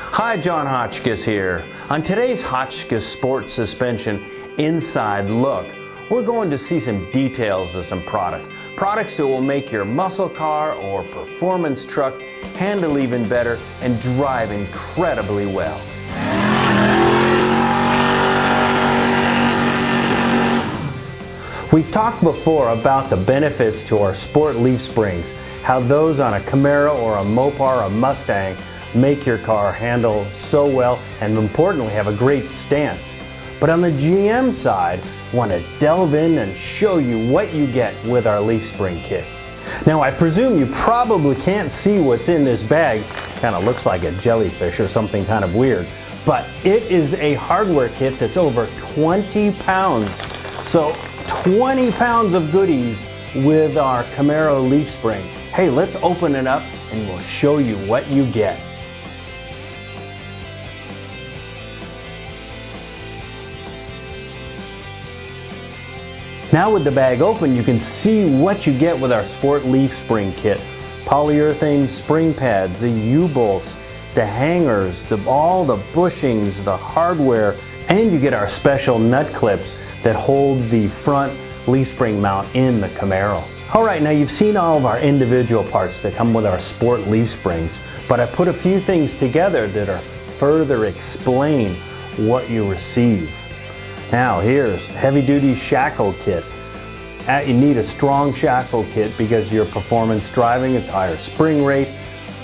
Hi, John Hotchkis here. On today's Hotchkis Sport Suspension Inside Look, we're going to see some details of some products. Products that will make your muscle car or performance truck handle even better and drive incredibly well. We've talked before about the benefits to our sport leaf springs, how those on a Camaro or a Mopar or a Mustang make your car handle so well and importantly have a great stance. But on the GM side, I want to delve in and show you what you get with our leaf spring kit. Now I presume you probably can't see what's in this bag. Kind of looks like a jellyfish or something kind of weird. But it is a hardware kit that's over 20 pounds. So 20 pounds of goodies with our Camaro leaf spring. Hey, let's open it up and we'll show you what you get. Now with the bag open, you can see what you get with our Sport Leaf Spring Kit. Polyurethane spring pads, the U-bolts, the hangers, all the bushings, the hardware, and you get our special nut clips that hold the front leaf spring mount in the Camaro. Alright, now you've seen all of our individual parts that come with our Sport Leaf Springs, but I put a few things together that are further explain what you receive. Now here's heavy-duty shackle kit. You need a strong shackle kit because your performance driving, it's higher spring rate,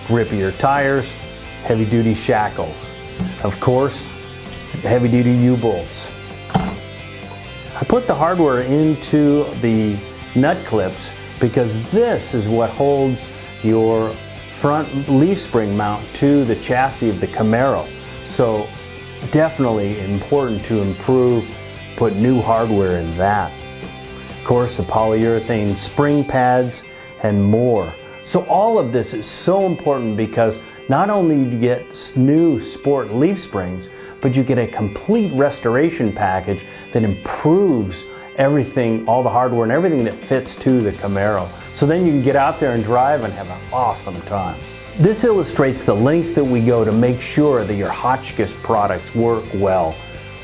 grippier tires, heavy-duty shackles. Of course, heavy-duty U-bolts. I put the hardware into the nut clips because this is what holds your front leaf spring mount to the chassis of the Camaro. So definitely important to put new hardware in that. Of course, the polyurethane spring pads and more. So all of this is so important because not only do you get new sport leaf springs, but you get a complete restoration package that improves everything, all the hardware and everything that fits to the Camaro. So then you can get out there and drive and have an awesome time. This illustrates the lengths that we go to make sure that your Hotchkis products work well,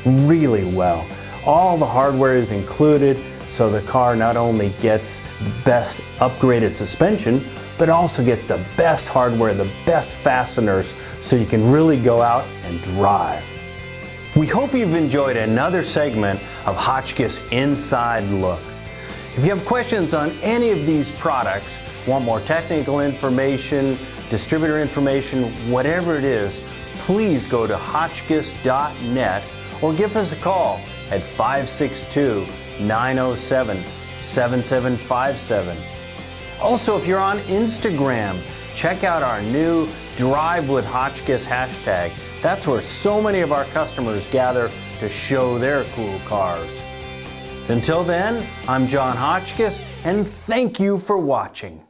really well. All the hardware is included, so the car not only gets the best upgraded suspension, but also gets the best hardware, the best fasteners, so you can really go out and drive. We hope you've enjoyed another segment of Hotchkis Inside Look. If you have questions on any of these products, want more technical information, distributor information, whatever it is, please go to Hotchkis.net or give us a call at 562-907-7757. Also, if you're on Instagram, check out our new Drive with Hotchkis hashtag. That's where so many of our customers gather to show their cool cars. Until then, I'm John Hotchkis, and thank you for watching.